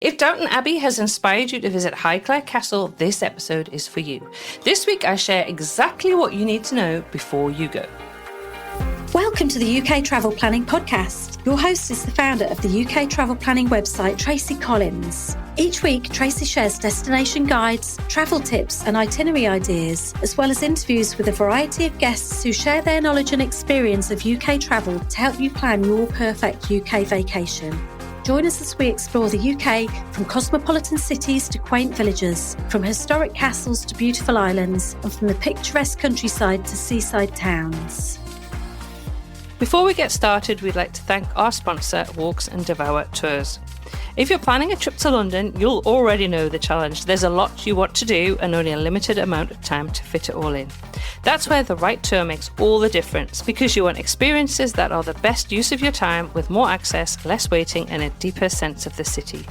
If Downton Abbey has inspired you to visit Highclere Castle, this episode is for you. This week I share exactly what you need to know before you go. Welcome to the UK Travel Planning Podcast. Your host is the founder of the UK Travel Planning website, Tracy Collins. Each week, Tracy shares destination guides, travel tips and itinerary ideas, as well as interviews with a variety of guests who share their knowledge and experience of UK travel to help you plan your perfect UK vacation. Join us as we explore the UK from cosmopolitan cities to quaint villages, from historic castles to beautiful islands, and from the picturesque countryside to seaside towns. Before we get started, we'd like to thank our sponsor, Walks and Devour Tours. If you're planning a trip to London, you'll already know the challenge. There's a lot you want to do and only a limited amount of time to fit it all in. That's where the right tour makes all the difference, because you want experiences that are the best use of your time, with more access, less waiting and a deeper sense of the city.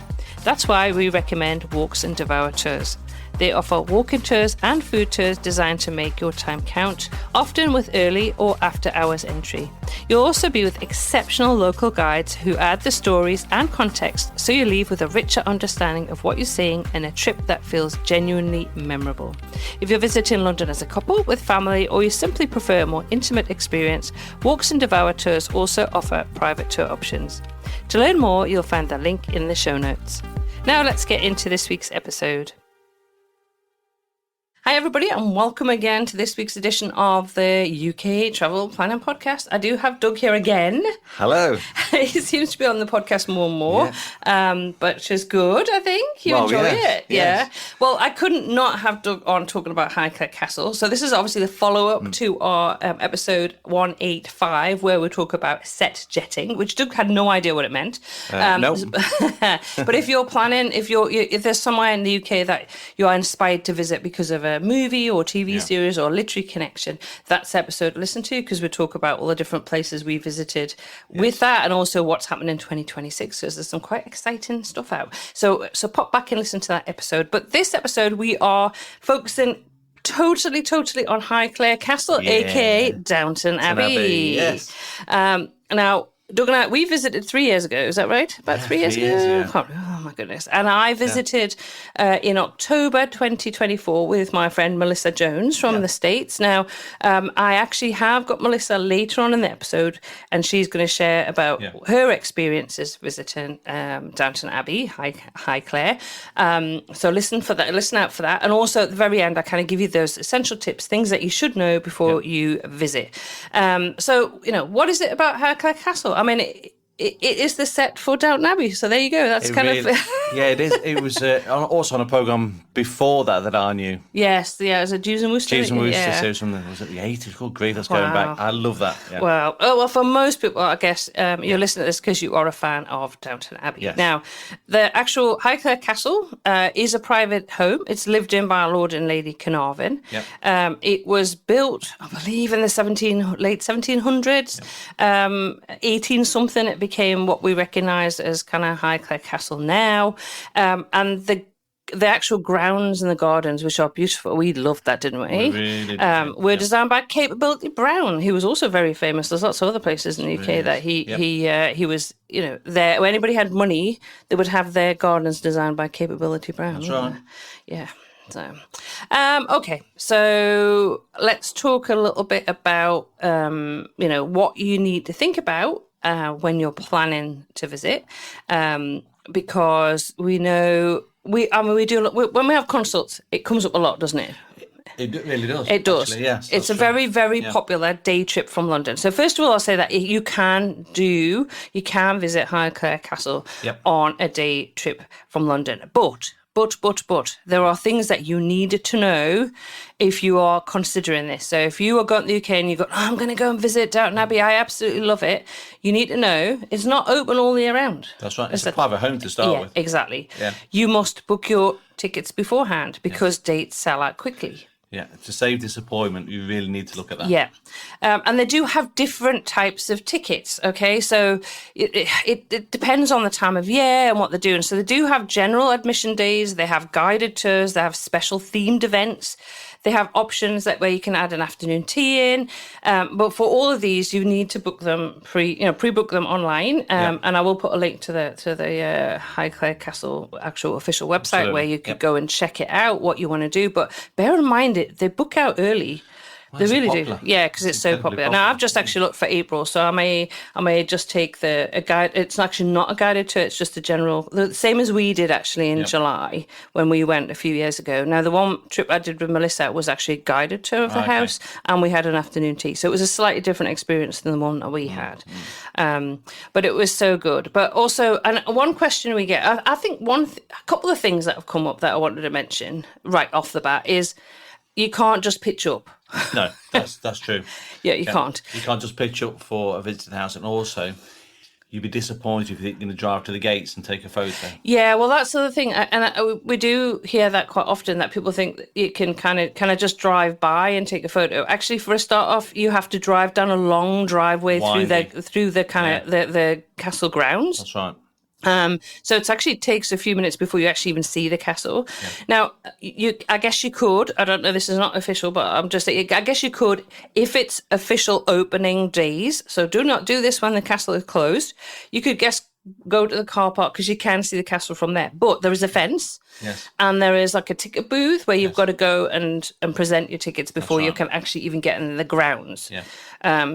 That's why we recommend Walks and Devour Tours. They offer walking tours and food tours designed to make your time count, often with early or after hours entry. You'll also be with exceptional local guides who add the stories and context, so you leave with a richer understanding of what you're seeing and a trip that feels genuinely memorable. If you're visiting London as a couple, with family, or you simply prefer a more intimate experience, Walks and Devour Tours also offer private tour options. To learn more, you'll find the link in the show notes. Now let's get into this week's episode. Hi everybody, and welcome again to this week's edition of the UK Travel Planning Podcast. I do have Doug here again. Hello. He seems to be on the podcast more and more, but which is good, I think. You enjoy it. Yes. Yeah. Well, I couldn't not have Doug on talking about Highclere Castle. So this is obviously the follow-up to our episode 185, where we talk about set jetting, which Doug had no idea what it meant. No. But if you're planning, if there's somewhere in the UK that you are inspired to visit because of a movie or TV series or literary connection, that's the episode to listen to, because we talk about all the different places we visited with that, and also what's happening in 2026, because there's some quite exciting stuff out. So pop back and listen to that episode. But this episode we are focusing totally on Highclere Castle, aka Downton Abbey. Yes. Now, Doug and I, we visited 3 years ago, is that right? About 3 years ago? Oh my goodness. And I visited in October 2024 with my friend Melissa Jones from the States. Now, I actually have got Melissa later on in the episode, and she's going to share about her experiences visiting Downton Abbey, Highclere. So listen out for that. And also at the very end, I kind of give you those essential tips, things that you should know before you visit. So, what is it about Highclere Castle? I mean, it is the set for Downton Abbey, so there you go. That's yeah, it is. It was also on a programme before that I knew. Yes, it was a Jews and Worcester. Jews and Worcester series from was it the 80s? Called Grief. That's going back. I love that. Yeah. Wow. Oh, well, for most people, I guess you're listening to this because you are a fan of Downton Abbey. Yes. Now, the actual Highclere Castle is a private home. It's lived in by Lord and Lady Carnarvon. Yep. It was built, I believe, in the late 1700s. 18-something, it became what we recognise as kind of Highclere Castle now. And the actual grounds and the gardens, which are beautiful, we loved that, didn't we? We really were designed by Capability Brown, who was also very famous. There's lots of other places in the UK that he was, there. When anybody had money, they would have their gardens designed by Capability Brown. That's right. Yeah. So, okay. So let's talk a little bit about, what you need to think about when you're planning to visit, because we know we do when we have consults, it comes up a lot, doesn't it? It really does. It does. Actually, yes, it's a very popular day trip from London. So first of all, I'll say that you can visit Highclere Castle on a day trip from London, but there are things that you need to know if you are considering this. So if you are going to the UK and you go, I'm going to go and visit Downton Abbey, I absolutely love it. You need to know it's not open all year round. That's right. It's a private home to start with. Exactly. Yeah. You must book your tickets beforehand because dates sell out quickly. Yeah, to save disappointment, you really need to look at that. Yeah. And they do have different types of tickets, okay? So it depends on the time of year and what they're doing. So they do have general admission days, they have guided tours, they have special themed events. They have options where you can add an afternoon tea in. But for all of these, you need to book them pre-book them online. And I will put a link to the Highclere Castle actual official website where you could go and check it out, what you want to do. But bear in mind, they book out early. They really do, yeah, because it's so popular. Now I've just actually looked for April, so I may just take a guide. It's actually not a guided tour; it's just a general, the same as we did actually in July when we went a few years ago. Now the one trip I did with Melissa was actually a guided tour of the house, and we had an afternoon tea, so it was a slightly different experience than the one that we had. But it was so good. But also, and one question we get, I think a couple of things that have come up that I wanted to mention right off the bat is you can't just pitch up. No, that's true. Yeah, you can't. You can't just pitch up for a visiting house, and also you'd be disappointed if you're going to drive to the gates and take a photo. Yeah, well, that's the other thing, and we do hear that quite often, that people think that you can kind of just drive by and take a photo. Actually, for a start off, you have to drive down a long driveway through the kind of the castle grounds. That's right. So it actually takes a few minutes before you actually even see the castle. Yeah. Now, I guess you could, I don't know, this is not official, but I'm just saying, I guess you could, if it's official opening days, so do not do this when the castle is closed, you could go to the car park because you can see the castle from there. But there is a fence, and there is like a ticket booth where you've got to go and present your tickets before you can actually even get in the grounds. Yeah.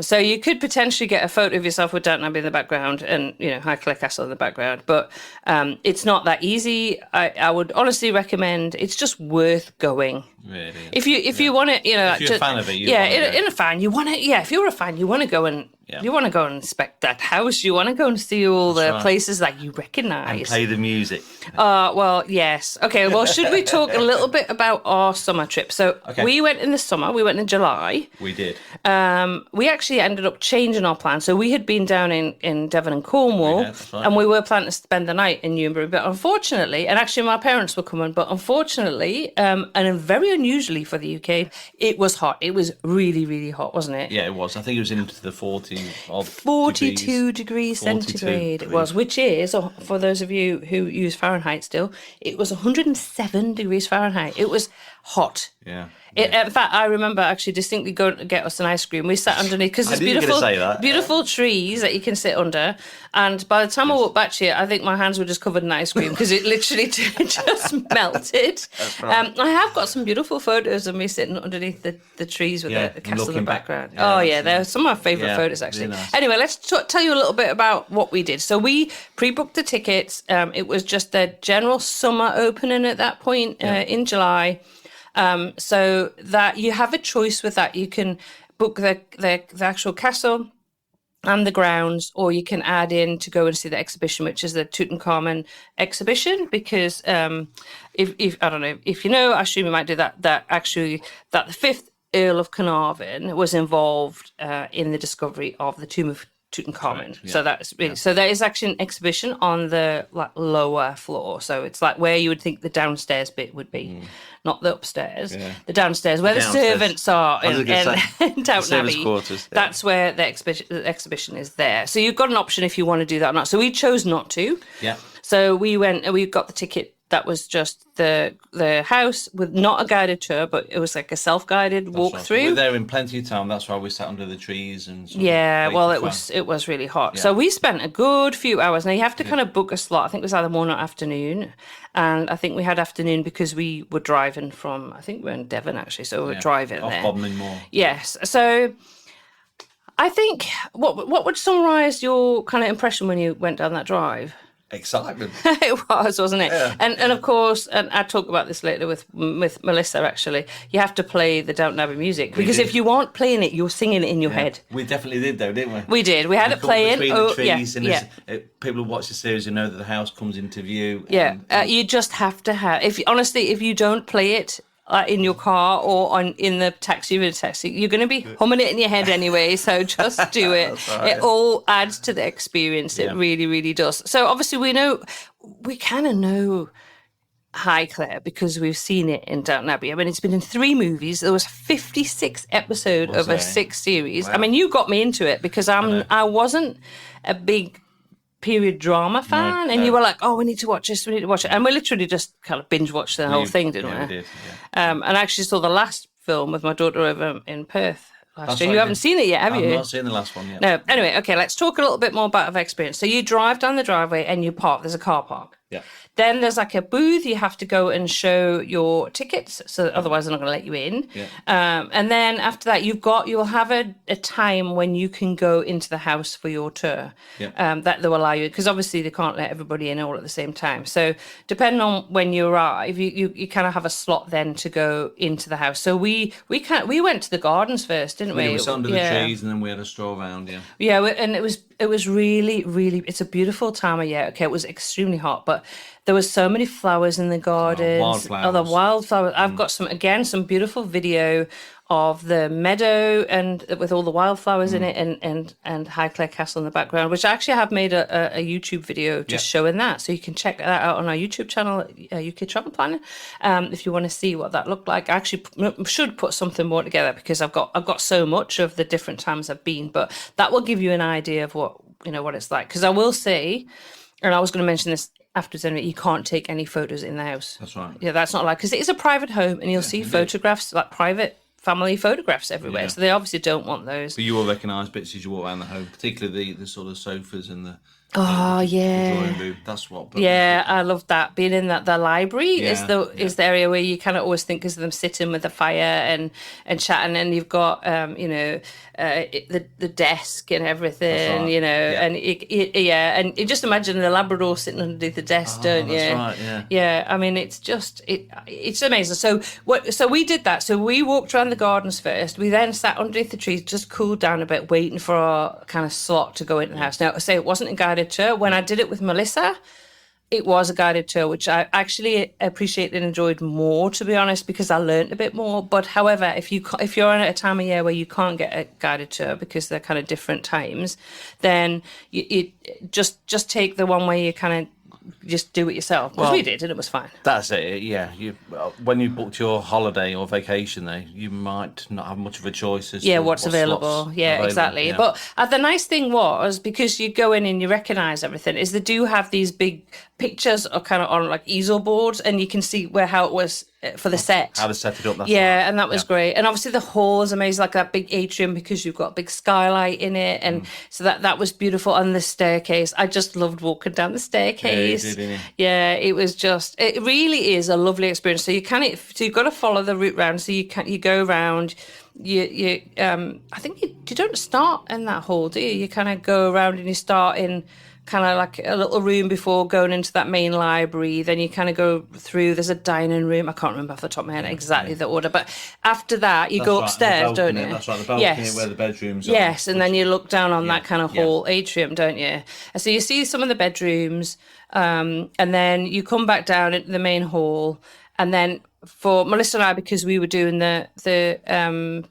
So you could potentially get a photo of yourself with Downton Abbey in the background and Highclere Castle in the background, but it's not that easy. I would honestly recommend. It's just worth going. Really, if you want to, if you're a fan of it, in a fan, you want to. Yeah, if you're a fan, you want to go and. Yeah. You want to go and inspect that house. You want to go and see all the places that you recognise. And play the music. Well, yes. Okay, well, should we talk a little bit about our summer trip? So we went in the summer. We went in July. We did. We actually ended up changing our plan. So we had been down in Devon and Cornwall, and we were planning to spend the night in Newbury. But unfortunately, and actually my parents were coming, but unfortunately, and very unusually for the UK, it was hot. It was really, really hot, wasn't it? Yeah, it was. I think it was into the 42 degrees centigrade it was, which is, for those of you who use Fahrenheit still, it was 107 degrees Fahrenheit. It was hot. Yeah. In fact, I remember actually distinctly going to get us an ice cream. We sat underneath because there's beautiful trees that you can sit under. And by the time I walked back to you, I think my hands were just covered in ice cream because it literally just melted. Right. I have got some beautiful photos of me sitting underneath the trees with the castle in the background. They're some of my favourite photos actually. Really nice. Anyway, let's tell you a little bit about what we did. So we pre-booked the tickets. It was just the general summer opening at that point in July. So that you have a choice with that. You can book the actual castle and the grounds, or you can add in to go and see the exhibition, which is the Tutankhamun exhibition. Because if I don't know if you know, I assume you might do that. That the fifth Earl of Carnarvon was involved in the discovery of the tomb of Tutankhamun. Yeah. So that's really so there is actually an exhibition on the lower floor. So it's like where you would think the downstairs bit would be, not the upstairs. Yeah. The downstairs where the servants are in Downton Abbey. Quarters, that's where the exhibition is there. So you've got an option if you want to do that or not. So we chose not to. Yeah. So we went and we got the ticket. That was just the house with not a guided tour, but it was like a self-guided walkthrough. We were there in plenty of time. That's why we sat under the trees and. It was really hot. Yeah. So we spent a good few hours. Now you have to kind of book a slot. I think it was either morning or afternoon, and I think we had afternoon because we were driving from. I think we were in Devon actually, so we were driving off there. Bodmin Moor. Yes. So I think what would summarise your kind of impression when you went down that drive? Excitement. It was, wasn't it? Yeah. And of course, and I'll talk about this later with Melissa, actually, you have to play the Downton Abbey music. Because if you aren't playing it, you're singing it in your head. We definitely did, though, didn't we? We did. We had it playing. Between the trees, people who watch the series, you know that the house comes into view. Yeah, you just have to have... If you don't play it, in your car or in the taxi, you're going to be humming it in your head anyway, so just do it. It all adds to the experience. It really, really does. So obviously we kind of know Highclere because we've seen it in Downton Abbey. I mean, it's been in 3 movies. There was 56 episodes of a 6 series. Wow. I mean, you got me into it because I wasn't a big period drama fan, and you were like, "Oh, we need to watch it," and we literally just kind of binge watched the whole thing, didn't we? We did. And I actually saw the last film with my daughter over in Perth last That's year. right, You haven't seen it yet, have you? I've not seen the last one yet. No. Anyway, okay, let's talk a little bit more about the experience. So you drive down the driveway and you park. There's a car park. Yeah. Then there's like a booth. You have to go and show your tickets, so otherwise they're not going to let you in. Yeah. And then after that, you'll have a time when you can go into the house for your tour. Yeah. That they'll allow you, because obviously they can't let everybody in all at the same time. So depending on when you arrive, you kind of have a slot then to go into the house. So we went to the gardens first, didn't we? We were under the trees, and then we had a stroll around. Yeah. Yeah, and it was really, really. It's a beautiful time of year. Okay, it was extremely hot, but there was so many flowers in the gardens. Wildflowers. Oh, the wildflowers. I've got some beautiful video of the meadow and with all the wildflowers in it, and Highclere Castle in the background, which I actually have made a YouTube video just showing that. So you can check that out on our YouTube channel, UK Travel Planning, if you want to see what that looked like. I actually should put something more together, because I've got so much of the different times I've been, but that will give you an idea of what it's like. Because I will say, and I was going to mention this afterwards anyway, you can't take any photos in the house. That's right. Yeah, that's not allowed, because it is a private home, and you'll see photographs, like private family photographs everywhere. Yeah. So they obviously don't want those. But you will recognise bits as you walk around the home, particularly the sort of sofas and the yeah. drawing room. That's what. Yeah, I love that. Being in the library Yeah, is the area where you kind of always think of them sitting with a fire and chatting, and you've got the desk and everything, right. and and you just imagine the Labrador sitting underneath the desk, don't you? That's right. Yeah, I mean, it's just it's amazing. So we did that. So we walked around the gardens first. We then sat underneath the trees, just cooled down a bit, waiting for our kind of slot to go into the house. Now, I say it wasn't a guided tour. When I did it with Melissa, it was a guided tour, which I actually appreciated and enjoyed more, to be honest, because I learned a bit more. But however, if you're in a time of year where you can't get a guided tour because they're kind of different times, then you just take the one where you kind of just do it yourself. Because we did, and it was fine. That's it. Yeah, when you booked your holiday or vacation, though, you might not have much of a choice as to what's available. Yeah, available. exactly. Yeah. But the nice thing was, because you go in and you recognise everything, is they do have these big pictures or kind of on like easel boards, and you can see how it was for the set. How to set it up. That's yeah, right. And that was great. And obviously the hall is amazing, like that big atrium, because you've got a big skylight in it, and so that was beautiful. And the staircase, I just loved walking down the staircase. Yeah, you did, didn't you? Yeah, it really is a lovely experience. So you've got to follow the route round. So you go round. I think you don't start in that hall, do you? You kind of go around and you start in kind of like a little room before going into that main library. Then you kind of go through, there's a dining room. I can't remember off the top of my head exactly the order, but after that you go upstairs, don't you? That's right, the balcony where the bedrooms are. Yes, and then you look down on that kind of hall atrium, don't you? And so you see some of the bedrooms, and then you come back down into the main hall, and then for Melissa and I, because we were doing the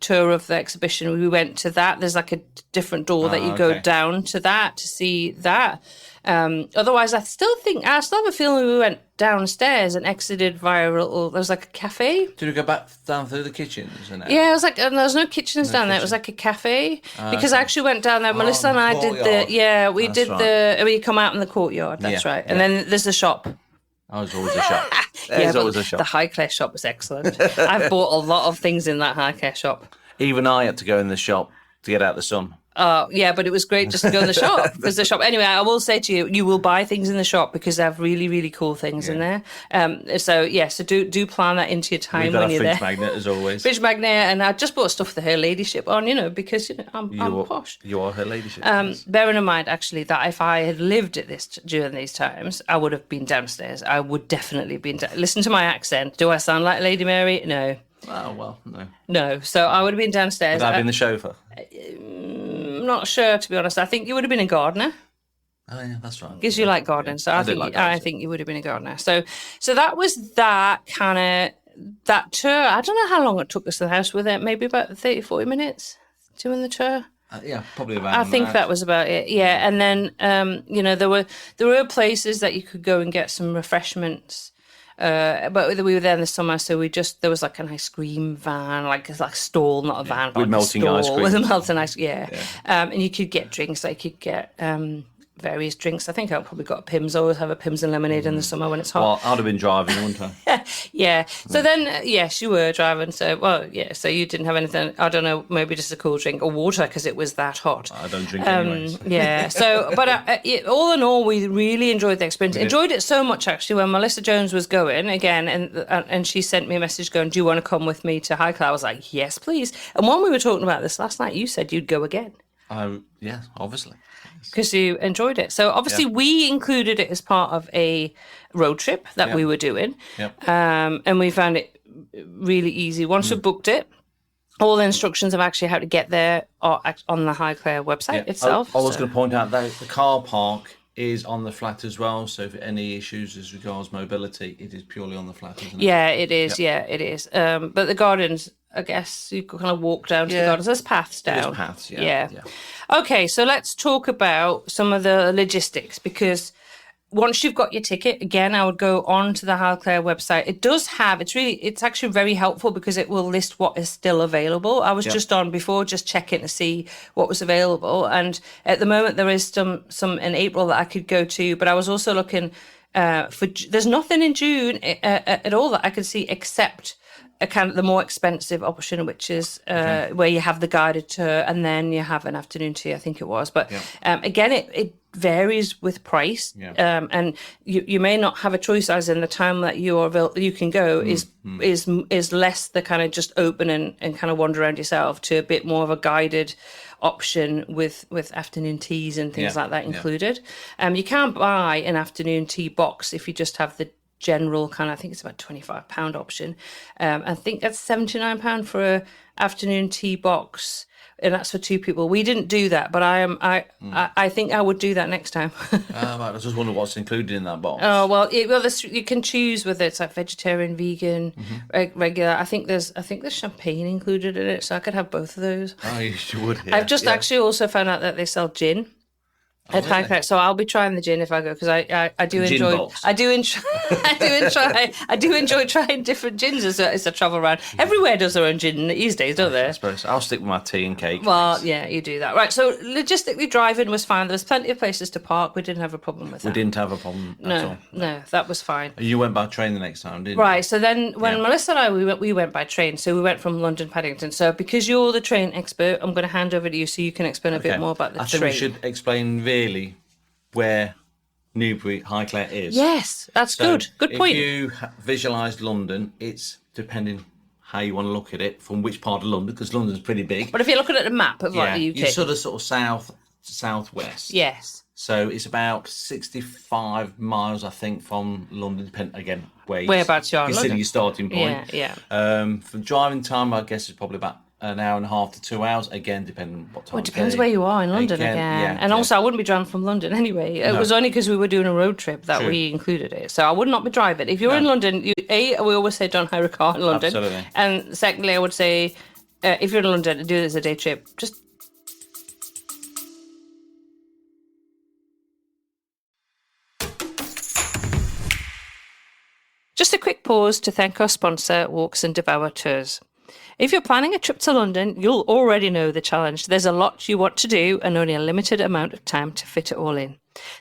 tour of the exhibition, we went to that. There's like a different door that you go down to that to see that. Otherwise, I still have a feeling we went downstairs and exited via there was like a cafe. Did we go back down through the kitchens? Yeah, it was like, and there was no kitchens down there. It was like a cafe, because I actually went down there. Melissa and I did we come out in the courtyard. That's right. And then there's the shop. Oh, there's always a shop. There's always a shop. The Highclere shop was excellent. I've bought a lot of things in that Highclere shop. Even I had to go in the shop to get out the sun. Yeah, but it was great just to go in the shop. Because the shop. Anyway, I will say to you, you will buy things in the shop because they have really, really cool things in there. So do plan that into your time when you're there. Fridge magnet, as always. Fridge magnet, and I just bought stuff for her ladyship on, because I'm posh. You are her ladyship. Bearing in mind, actually, that if I had lived at during these times, I would have been downstairs. I would definitely been. Listen to my accent. Do I sound like Lady Mary? No. Oh, well, no. No, so I would have been downstairs. Would I have been the chauffeur? I'm not sure, to be honest. I think you would have been a gardener. Oh, yeah, that's right. Because you like gardening, so I think you would have been a gardener. So that was that tour. I don't know how long it took us to the house with it. Maybe about 30, 40 minutes doing the tour. Yeah, probably about. I think that was about it. Yeah, and then there were places that you could go and get some refreshments. But we were there in the summer, so there was like an ice cream van, like a stall, not a van, but with like melting a stall ice cream. with a melting ice cream. Yeah. And you could get drinks, like you could get various drinks. I think I probably got a Pimm's. I always have a Pimm's and lemonade in the summer when it's hot. Well, I'd have been driving, wouldn't I? Yeah. So then, yes, you were driving. So, well, yeah. So you didn't have anything, I don't know, maybe just a cool drink or water because it was that hot. I don't drink anyway. Yeah. So, but all in all, we really enjoyed the experience. Enjoyed it so much, actually, when Melissa Jones was going again and she sent me a message going, do you want to come with me to Highclere? I was like, yes, please. And when we were talking about this last night, you said you'd go again. Yeah, obviously. Because you enjoyed it. So obviously we included it as part of a road trip that we were doing. Yep. And we found it really easy. Once we booked it, all the instructions of actually how to get there are on the Highclere website itself. I was going to point out that the car park is on the flat as well. So if any issues as regards mobility, it is purely on the flat, isn't it? Yeah, it is. Yep. Yeah, it is. But the gardens, I guess you could kind of walk down to the gardens. There's paths down. There's paths, yeah. Okay, so let's talk about some of the logistics, because once you've got your ticket, again, I would go on to the Highclere website. It does have, it's actually very helpful because it will list what is still available. I was just on before, just checking to see what was available. And at the moment, there is some in April that I could go to, but I was also looking there's nothing in June at all that I could see except a kind of the more expensive option, which is where you have the guided tour and then you have an afternoon tea, I think it was. But again, it varies with price, and you may not have a choice, as in the time that you can go is less the kind of just open and kind of wander around yourself to a bit more of a guided option with afternoon teas and things like that included. You can't buy an afternoon tea box if you just have the general kind of, I think it's about £25 option. I think that's £79 for a afternoon tea box, and that's for two people. We didn't do that, but I think I would do that next time. I just wonder what's included in that box. Oh well, you can choose whether it's like vegetarian, vegan, regular. I think there's champagne included in it, so I could have both of those. Oh, you would. Yeah. I've just actually also found out that they sell gin at Highclere, so I'll be trying the gin if I go, because I do enjoy trying different gins as I travel around. Everywhere does their own gin these days, don't they? I suppose I'll stick with my tea and cake. Well, yeah, you do that, right? So logistically, driving was fine. There was plenty of places to park. We didn't have a problem with that. We didn't have a problem at all. No, that was fine. You went by train the next time, didn't you? Right. So then, when Melissa and I we went by train. So we went from London Paddington. So because you're the train expert, I'm going to hand over to you so you can explain a bit more about the train. I think we should explain really where Newbury Highclere is. Yes, that's good. Good point. If you visualise London, it's depending how you want to look at it, from which part of London, because London's pretty big. But if you're looking at the map of like the UK, you're sort of south to southwest. Yes. So it's about 65 miles, I think, from London. Again, whereabouts you are in consider London. Your starting point. Yeah. For driving time, I guess it's probably about an hour and a half to 2 hours, again, depending on what time. Well, it depends where you are in London again. And also, I wouldn't be driving from London anyway. It was only because we were doing a road trip that we included it. So I would not be driving. If you're in London, we always say don't hire a car in London. Absolutely. And secondly, I would say if you're in London and do this as a day trip, just a quick pause to thank our sponsor, Walks and Devour Tours. If you're planning a trip to London, you'll already know the challenge. There's a lot you want to do and only a limited amount of time to fit it all in.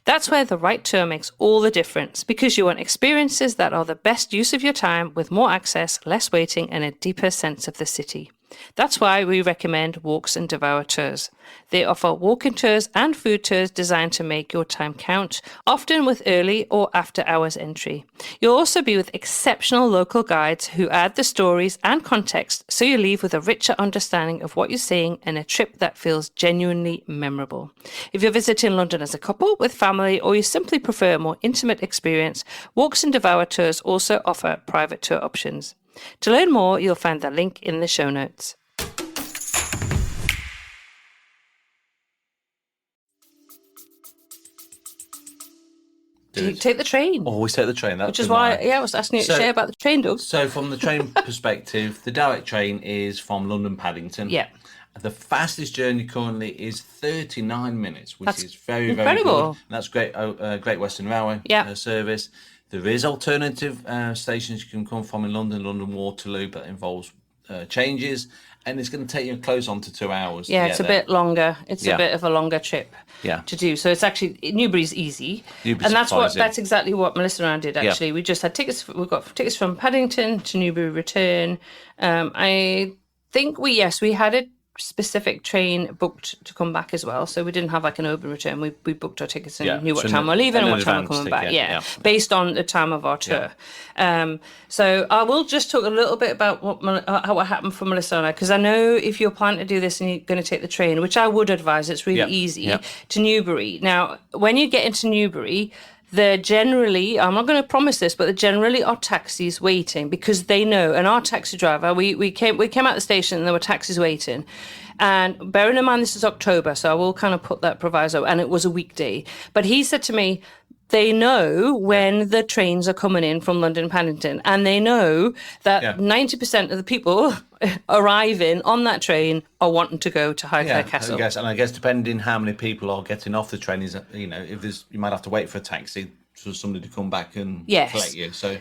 That's where the right tour makes all the difference, because you want experiences that are the best use of your time, with more access, less waiting, and a deeper sense of the city. That's why we recommend Walks and Devour Tours. They offer walking tours and food tours designed to make your time count, often with early or after hours entry. You'll also be with exceptional local guides who add the stories and context, so you leave with a richer understanding of what you're seeing and a trip that feels genuinely memorable. If you're visiting London as a couple, with family, or you simply prefer a more intimate experience, Walks and Devour Tours also offer private tour options. To learn more, you'll find the link in the show notes. Do you take the train? Always take the train. Which is why, I was asking you to share about the train, Doug. So from the train perspective, the direct train is from London Paddington. Yeah. The fastest journey currently is 39 minutes, which is very, very incredible. good. And that's Great Western Railway service. There is alternative stations you can come from in London Waterloo, but it involves changes, and it's going to take you close on to 2 hours. Yeah, it's a bit longer. It's a bit of a longer trip to do. So it's actually, Newbury's easy. Newbury's That's exactly what Melissa and I did, actually. Yeah. We just had tickets. We got tickets from Paddington to Newbury return. I think we had a specific train booked to come back as well, so we didn't have like an open return. We booked our tickets and knew what time we're leaving and what time we're coming back, based on the time of our tour. So I will just talk a little bit about what happened for Melissa and I, because I know if you're planning to do this and you're going to take the train, which I would advise, it's really easy, to Newbury. Now, when you get into Newbury, there generally, I'm not going to promise this, but there generally are taxis waiting, because they know. And our taxi driver, we came out the station and there were taxis waiting. And bearing in mind this is October, so I will kind of put that proviso, and it was a weekday. But he said to me, they know when the trains are coming in from London Paddington, and they know that 90% of the people arriving on that train are wanting to go to Highclere Castle. I guess depending how many people are getting off the train, is, you know, if there's, you might have to wait for a taxi for somebody to come back and collect you. So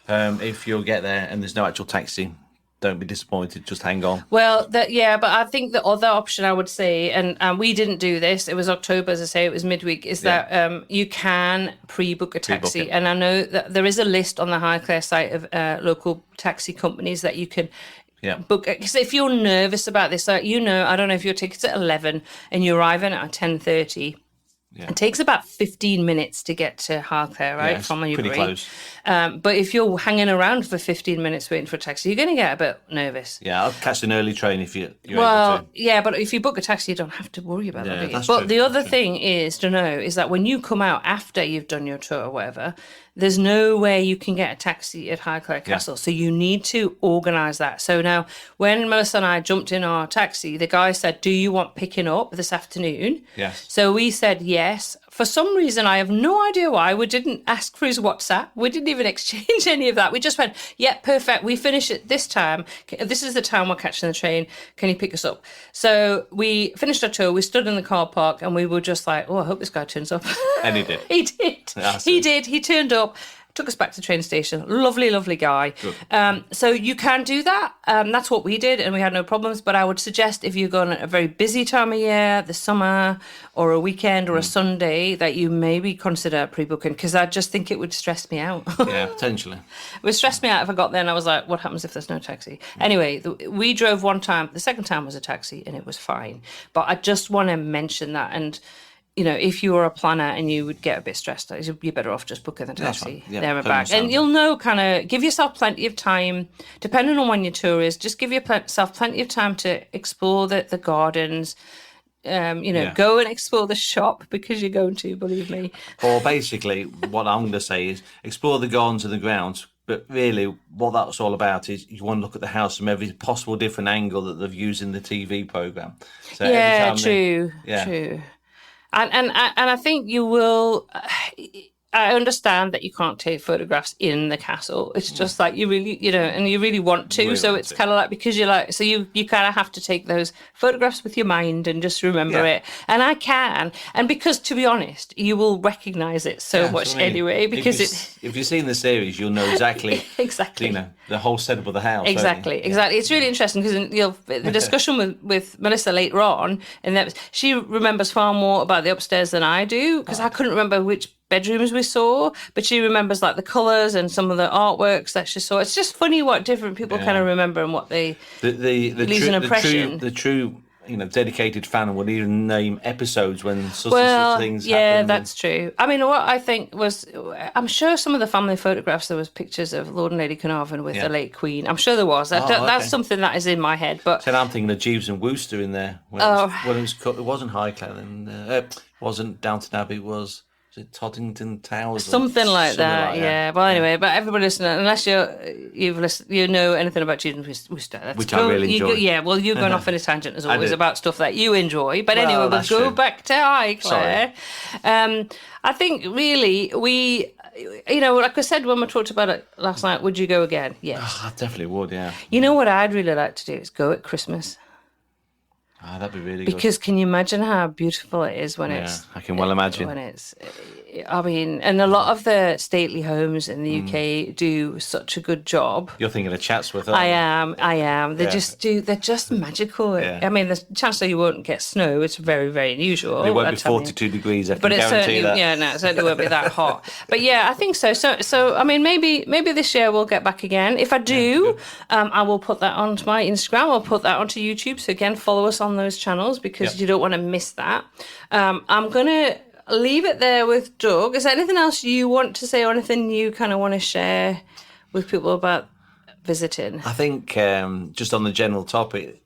if you'll get there and there's no actual taxi, don't be disappointed, just hang on. Well, but I think the other option I would say, and we didn't do this, it was October, as I say, it was midweek, is that you can pre-book a taxi. And I know that there is a list on the Highclere site of local taxi companies that you can book. Because if you're nervous about this, I don't know if your ticket's at 11 and you're arriving at 10:30. Yeah. It takes about 15 minutes to get to Highclere, right, from Newbury. Pretty close. But if you're hanging around for 15 minutes waiting for a taxi, you're going to get a bit nervous. Yeah, I'll catch an early train if you're able to. Yeah, but if you book a taxi, you don't have to worry about that. But the other thing is to know is that when you come out after you've done your tour or whatever, there's no way you can get a taxi at Highclere Castle. So you need to organise that. So now, when Melissa and I jumped in our taxi, the guy said, do you want picking up this afternoon? Yes. So we said yes. For some reason, I have no idea why, we didn't ask for his WhatsApp. We didn't even exchange any of that. We just went, perfect. We finish at this time. This is the time we're catching the train. Can you pick us up? So we finished our tour. We stood in the car park and we were just like, I hope this guy turns up. And he did. He did. He did. He turned up. Took us back to the train station. Lovely, lovely guy. So you can do that. That's what we did, and we had no problems. But I would suggest if you're going at a very busy time of year, the summer, or a weekend, or a Sunday, that you maybe consider pre-booking, because I just think it would stress me out. Yeah, potentially. It would stress me out if I got there and I was like, what happens if there's no taxi? Anyway, we drove one time. The second time was a taxi, and it was fine. But I just want to mention that, and if you were a planner and you would get a bit stressed, you're better off just booking the taxi there and back. And you'll know, kind of give yourself plenty of time, depending on when your tour is, just give yourself plenty of time to explore the gardens, go and explore the shop, because you're going to, believe me. Or basically, what I'm going to say is explore the gardens and the grounds. But really, what that's all about is you want to look at the house from every possible different angle that they've used in the TV programme. So true. And I think you will. I understand that you can't take photographs in the castle. It's just like you really, and you really want to. Really so it's kind of like, because you're like, so you kind of have to take those photographs with your mind and just remember it. And I can. And because, to be honest, you will recognise it so much anyway. Because if you've seen the series, you'll know exactly. The whole setup of the house. Exactly. It's really interesting, because the discussion with Melissa later on, and that she remembers far more about the upstairs than I do, because I couldn't remember which bedrooms we saw, but she remembers like the colours and some of the artworks that she saw. It's just funny what different people kind of remember and what they leaves an impression. The true dedicated fan would even name episodes when such things happen. Yeah, that's true. I mean, what I think was, I'm sure some of the family photographs, there was pictures of Lord and Lady Carnarvon with the late Queen. I'm sure there was. That's something that is in my head. But so I'm thinking of Jeeves and Wooster in there. When it wasn't Highclere, and it wasn't Downton Abbey, was it Toddington Towers? Something like that. Yeah. Well, anyway, but everybody listening, unless you know anything about Judas and Wooster, which I really enjoy. You're going off in a tangent as always about stuff that you enjoy. But anyway, we'll go back to Highclere. I think really like I said when we talked about it last night, would you go again? Yes. I definitely would. Yeah. You know what I'd really like to do is go at Christmas. Oh, that'd be really good. Because can you imagine how beautiful it is when it's... I can well imagine. When it's... I mean, and a lot of the stately homes in the UK do such a good job. You're thinking of Chatsworth, aren't you? I am. They're just magical. Yeah. I mean, the chances are you won't get snow. It's very, very unusual. It won't be 42 degrees, I can guarantee that. Yeah, no, it certainly won't be that hot. But yeah, I think so. So I mean, maybe this year we'll get back again. If I do, I will put that onto my Instagram. I'll put that onto YouTube. So again, follow us on those channels because you don't want to miss that. I'm going to leave it there with Doug. Is there anything else you want to say or anything you kind of want to share with people about visiting? I think just on the general topic,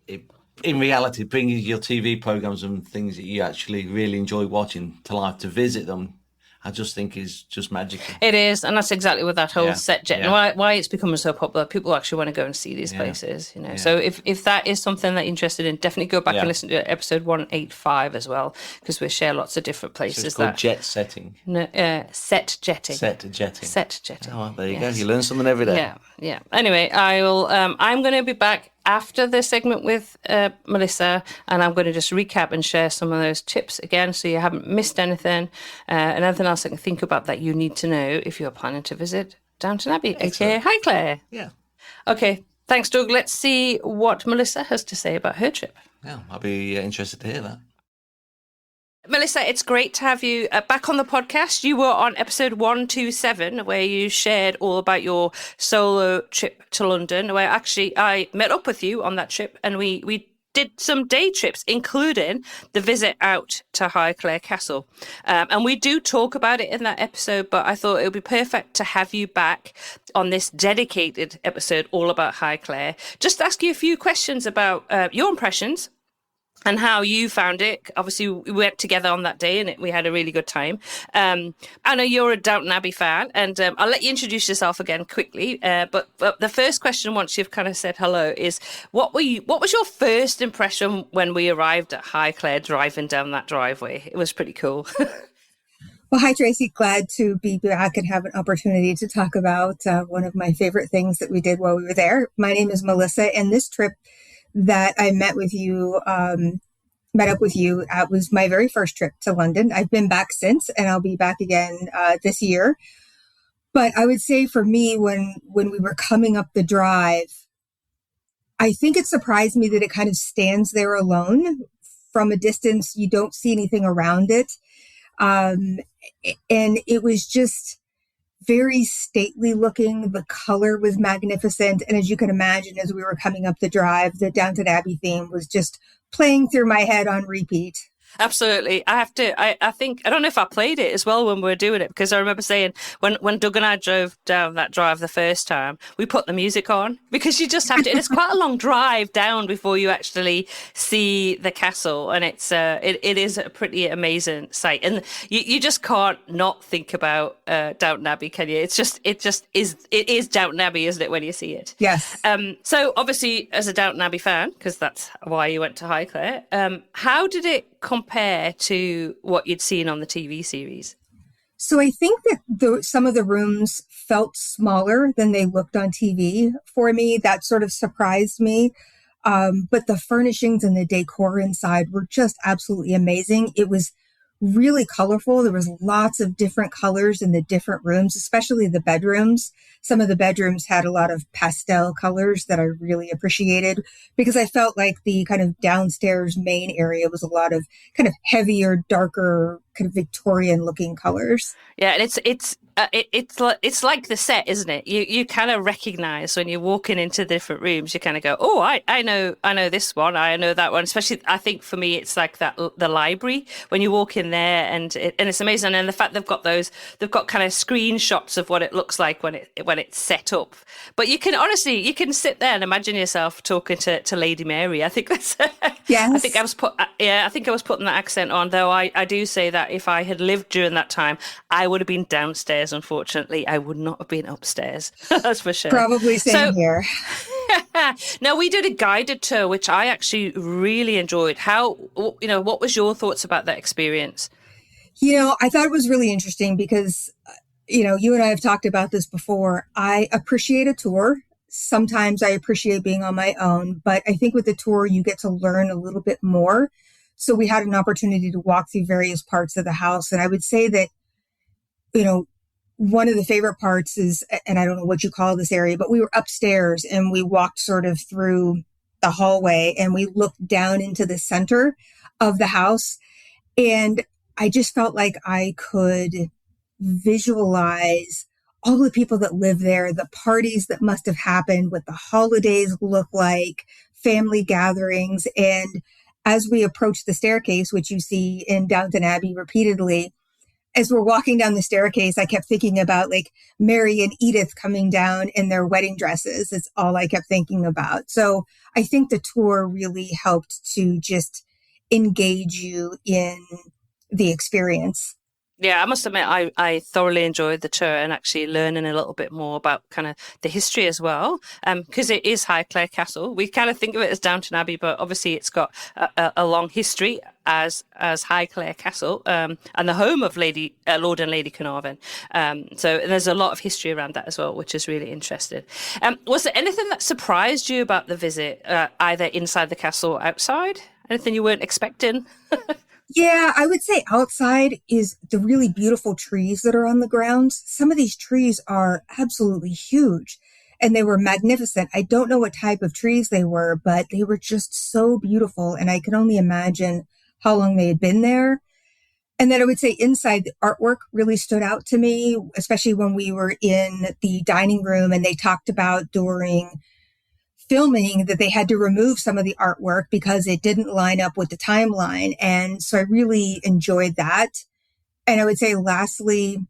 in reality, bringing your TV programs and things that you actually really enjoy watching to life to visit them, I just think is just magical. It is, and that's exactly what that whole set jet and why it's becoming so popular. People actually want to go and see these places, you know. So if that is something that you're interested in, definitely go back and listen to episode 185 as well, because we share lots of different places. So it's called jet setting. No, set jetting. Set jetting. Set jetting. Oh, well, there you go. You learn something every day. Yeah. Anyway, I will. I'm going to be back after the segment with Melissa, and I'm going to just recap and share some of those tips again, so you haven't missed anything, and anything else I can think about that you need to know if you're planning to visit Downton Abbey, aka Highclere. Yeah. Okay. Thanks, Doug. Let's see what Melissa has to say about her trip. Yeah, I'll be interested to hear that. Melissa, it's great to have you back on the podcast. You were on episode 127, where you shared all about your solo trip to London, where actually I met up with you on that trip, and we did some day trips, including the visit out to Highclere Castle. And we do talk about it in that episode, but I thought it would be perfect to have you back on this dedicated episode all about Highclere. Just ask you a few questions about your impressions and how you found it. Obviously, we went together on that day and we had a really good time. I know you're a Downton Abbey fan, and I'll let you introduce yourself again quickly. But the first question, once you've kind of said hello, is what was your first impression when we arrived at Highclere driving down that driveway? It was pretty cool. Well, hi, Tracy. Glad to be back and have an opportunity to talk about one of my favorite things that we did while we were there. My name is Melissa, and this trip that I met up with you, was my very first trip to London. I've been back since, and I'll be back again this year. But I would say for me, when we were coming up the drive, I think it surprised me that it kind of stands there alone. From a distance, you don't see anything around it. And it was just very stately looking. The color was magnificent. And as you can imagine, as we were coming up the drive, the Downton Abbey theme was just playing through my head on repeat. Absolutely. I think, I don't know if I played it as well when we were doing it, because I remember saying when Doug and I drove down that drive the first time, we put the music on, because you just have to, and it's quite a long drive down before you actually see the castle. And it is a pretty amazing sight. And you just can't not think about Downton Abbey, can you? It is Downton Abbey, isn't it, when you see it? Yes. So obviously as a Downton Abbey fan, because that's why you went to Highclere, how did it compare to what you'd seen on the TV series? So I think that some of the rooms felt smaller than they looked on TV for me. That sort of surprised me. But the furnishings and the decor inside were just absolutely amazing. It was really colorful. There was lots of different colors in the different rooms, especially the bedrooms. Some of the bedrooms had a lot of pastel colors that I really appreciated, because I felt like the kind of downstairs main area was a lot of kind of heavier, darker, kind of Victorian looking colors. Yeah, and it's like the set, isn't it? You kind of recognize when you're walking into different rooms. You kind of go, oh, I know this one, I know that one. Especially, I think for me, it's like the library when you walk in there, and it's amazing. And the fact they've got kind of screenshots of what it looks like when it's set up. But you can sit there and imagine yourself talking to Lady Mary. I think that's yes. I think I was putting that accent on, though I do say that if I had lived during that time, I would have been downstairs. Unfortunately, I would not have been upstairs. That's for sure. Probably same here. Now, we did a guided tour, which I actually really enjoyed. What was your thoughts about that experience? I thought it was really interesting because, you and I have talked about this before. I appreciate a tour sometimes I appreciate being on my own, but I think with the tour, you get to learn a little bit more. So we had an opportunity to walk through various parts of the house. And I would say that, one of the favorite parts is, and I don't know what you call this area, but we were upstairs and we walked sort of through the hallway and we looked down into the center of the house. And I just felt like I could visualize all the people that live there, the parties that must have happened, what the holidays look like, family gatherings. And as we approached the staircase, which you see in Downton Abbey repeatedly, as we're walking down the staircase, I kept thinking about like Mary and Edith coming down in their wedding dresses. It's all I kept thinking about. So I think the tour really helped to just engage you in the experience. Yeah, I must admit, I thoroughly enjoyed the tour and actually learning a little bit more about kind of the history as well, because it is Highclere Castle. We kind of think of it as Downton Abbey, but obviously it's got a long history as Highclere Castle and the home of Lord and Lady Carnarvon. So there's a lot of history around that as well, which is really interesting. Was there anything that surprised you about the visit, either inside the castle or outside? Anything you weren't expecting? Yeah, I would say outside is the really beautiful trees that are on the grounds. Some of these trees are absolutely huge and they were magnificent. I don't know what type of trees they were, but they were just so beautiful. And I can only imagine how long they had been there. And then I would say inside, the artwork really stood out to me, especially when we were in the dining room and they talked about during filming that they had to remove some of the artwork because it didn't line up with the timeline. And so I really enjoyed that. And I would say lastly,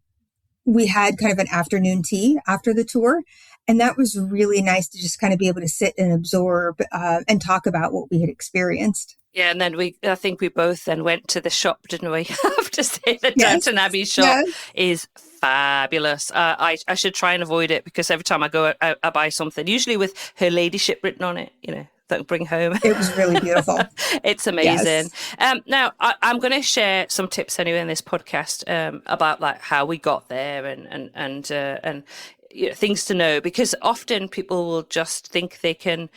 we had kind of an afternoon tea after the tour. And that was really nice to just kind of be able to sit and absorb and talk about what we had experienced. Yeah, and then I think we both then went to the shop, didn't we? I have to say the Downton Abbey shop is fabulous. I should try and avoid it because every time I go out, I buy something, usually with Her Ladyship written on it, that I'll bring home. It was really beautiful. It's amazing. Yes. Now, I'm going to share some tips anyway in this podcast about like how we got there and things to know, because often people will just think they can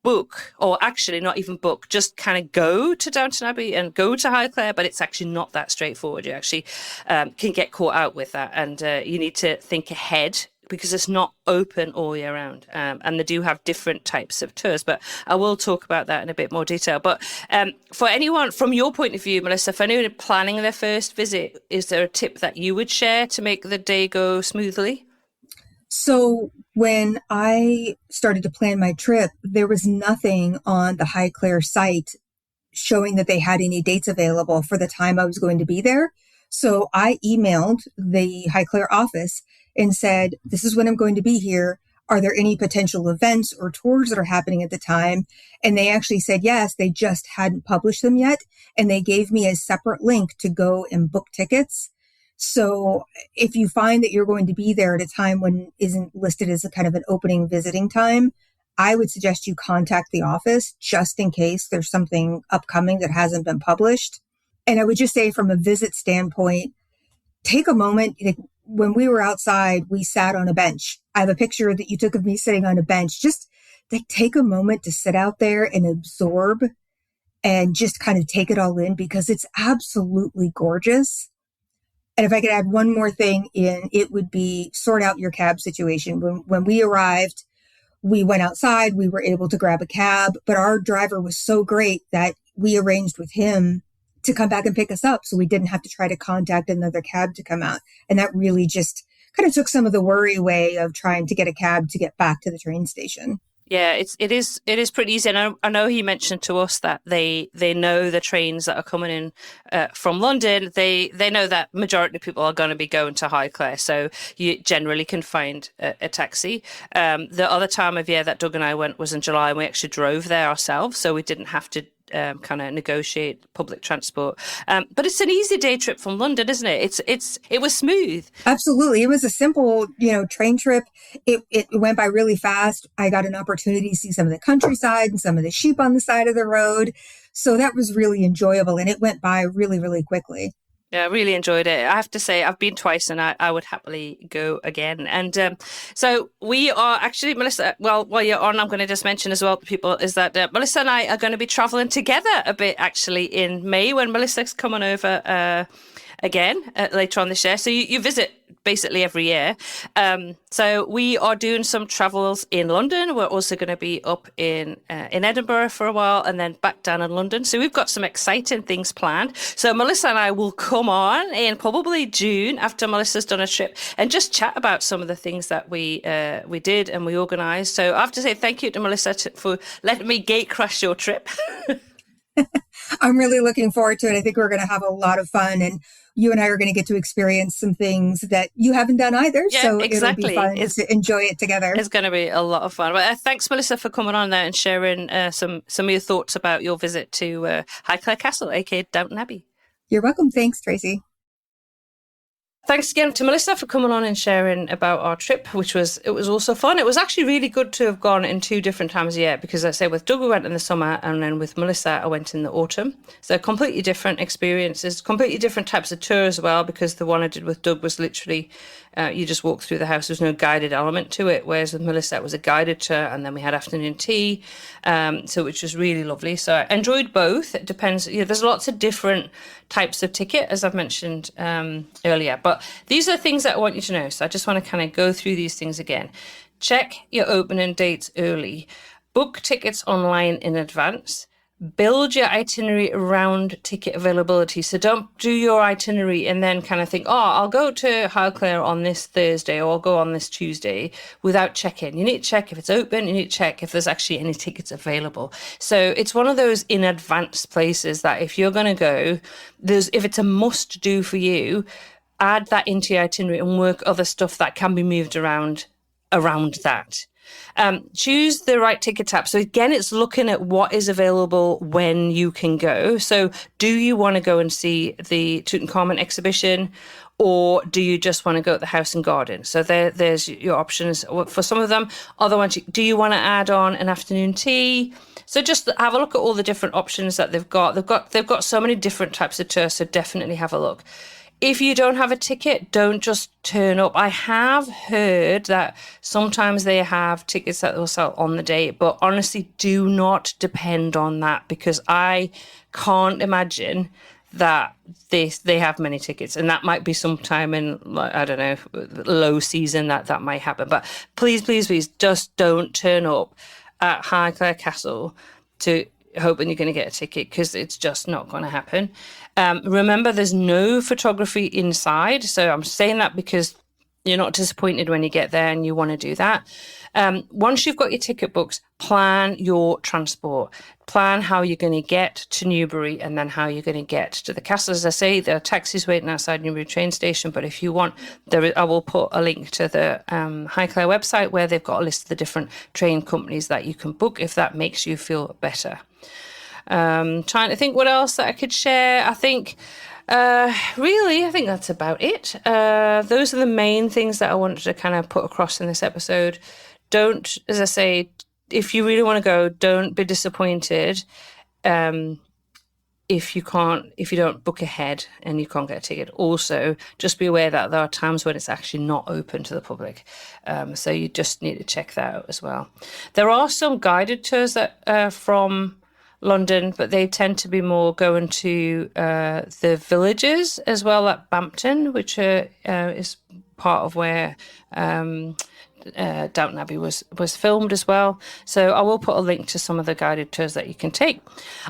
book, or actually not even book, just kind of go to Downton Abbey and go to Highclere, but it's actually not that straightforward. You actually can get caught out with that, and you need to think ahead because it's not open all year round, and they do have different types of tours, but I will talk about that in a bit more detail. But for anyone, from your point of view, Melissa, for anyone planning their first visit, is there a tip that you would share to make the day go smoothly? So when I started to plan my trip, there was nothing on the Highclere site showing that they had any dates available for the time I was going to be there. So I emailed the Highclere office and said, this is when I'm going to be here. Are there any potential events or tours that are happening at the time? And they actually said, yes, they just hadn't published them yet. And they gave me a separate link to go and book tickets. So if you find that you're going to be there at a time when isn't listed as a kind of an opening visiting time, I would suggest you contact the office just in case there's something upcoming that hasn't been published. And I would just say from a visit standpoint, take a moment. When we were outside, we sat on a bench. I have a picture that you took of me sitting on a bench. Just take a moment to sit out there and absorb and just kind of take it all in because it's absolutely gorgeous. And if I could add one more thing in, it would be sort out your cab situation. When we arrived, we went outside, we were able to grab a cab, but our driver was so great that we arranged with him to come back and pick us up. So we didn't have to try to contact another cab to come out. And that really just kind of took some of the worry away of trying to get a cab to get back to the train station. Yeah, it is pretty easy. And I know he mentioned to us that they know the trains that are coming in from London. They know that majority of people are going to be going to Highclere, so you generally can find a taxi. The other time of year that Doug and I went was in July, and we actually drove there ourselves, so we didn't have to kind of negotiate public transport. But it's an easy day trip from London, isn't it? It was smooth. Absolutely. It was a simple, train trip. It went by really fast. I got an opportunity to see some of the countryside and some of the sheep on the side of the road. So that was really enjoyable. And it went by really, really quickly. Yeah, I really enjoyed it. I have to say, I've been twice and I would happily go again. And so we are actually, Melissa, well, while you're on, I'm going to just mention as well to people is that Melissa and I are going to be traveling together a bit actually in May when Melissa's coming over again later on this year. So you visit basically every year. So we are doing some travels in London. We're also going to be up in Edinburgh for a while and then back down in London. So we've got some exciting things planned. So Melissa and I will come on in probably June after Melissa's done a trip and just chat about some of the things that we did and we organised. So I have to say thank you to Melissa for letting me gate crash your trip. I'm really looking forward to it. I think we're going to have a lot of fun, and you and I are going to get to experience some things that you haven't done either. Yeah, so exactly. It'll be fun to enjoy it together. It's going to be a lot of fun. But thanks, Melissa, for coming on there and sharing some of your thoughts about your visit to Highclere Castle, aka Downton Abbey. You're welcome. Thanks, Tracy. Thanks again to Melissa for coming on and sharing about our trip, it was also fun. It was actually really good to have gone in 2 different times of year because I say with Doug we went in the summer and then with Melissa I went in the autumn. So completely different experiences, completely different types of tour as well, because the one I did with Doug was literally you just walk through the house. There's no guided element to it, whereas with Melissa it was a guided tour and then we had afternoon tea, so which was really lovely. So I enjoyed both. It depends. There's lots of different types of ticket, as I've mentioned earlier, but these are things that I want you to know. So I just want to kind of go through these things again. Check your opening dates early. Book tickets online in advance. Build your itinerary around ticket availability. So don't do your itinerary and then kind of think, I'll go to Highclere on this Thursday or I'll go on this Tuesday without checking. You need to check if it's open. You need to check if there's actually any tickets available. So it's one of those in advance places that if you're going to go, if it's a must do for you, add that into your itinerary and work other stuff that can be moved around that. Choose the right ticket tab. So again, it's looking at what is available when you can go. So do you want to go and see the Tutankhamun exhibition, or do you just want to go at the House and Garden? So there's your options for some of them. Other ones, do you want to add on an afternoon tea? So just have a look at all the different options that they've got. They've got so many different types of tours, so definitely have a look. If you don't have a ticket, don't just turn up. I have heard that sometimes they have tickets that they'll sell on the day, but honestly, do not depend on that because I can't imagine that they have many tickets, and that might be sometime in, I don't know, low season that might happen. But please, please, please, just don't turn up at Highclere Castle to hoping you're going to get a ticket because it's just not going to happen. Remember, there's no photography inside. So I'm saying that because you're not disappointed when you get there and you want to do that. Once you've got your ticket books, plan your transport. Plan how you're going to get to Newbury and then how you're going to get to the castle. As I say, there are taxis waiting outside Newbury train station, but if you want, I will put a link to the Highclere website where they've got a list of the different train companies that you can book if that makes you feel better. Trying to think what else that I could share. I think that's about it. Those are the main things that I wanted to kind of put across in this episode. Don't, as I say, if you really want to go, don't be disappointed if you don't book ahead and you can't get a ticket. Also, just be aware that there are times when it's actually not open to the public. So you just need to check that out as well. There are some guided tours that from London, but they tend to be more going to the villages as well at Bampton, which is part of where Downton Abbey was filmed as well. So I will put a link to some of the guided tours that you can take.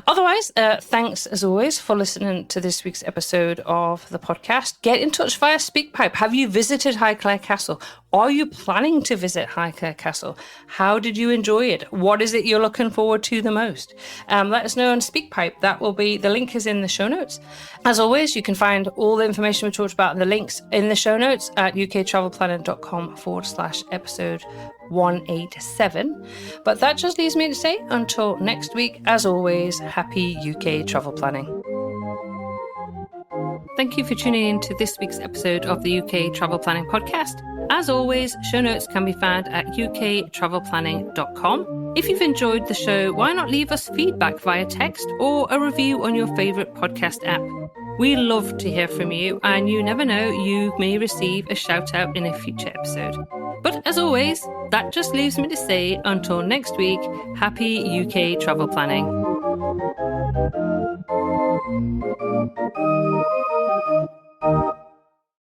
Otherwise, thanks as always for listening to this week's episode of the podcast. Get in touch via SpeakPipe. Have you visited Highclere Castle? Are you planning to visit Highclere Castle? How did you enjoy it? What is it you're looking forward to the most? Let us know on SpeakPipe. The link is in the show notes. As always, you can find all the information we talked about and the links in the show notes at uktravelplanning.com/episode 187. But that just leaves me to say until next week, as always, happy UK travel planning. Thank you for tuning in to this week's episode of the UK Travel Planning Podcast. As always, show notes can be found at uktravelplanning.com. If you've enjoyed the show, why not leave us feedback via text or a review on your favourite podcast app? We love to hear from you, and you never know, you may receive a shout out in a future episode. But as always, that just leaves me to say, until next week, happy UK travel planning.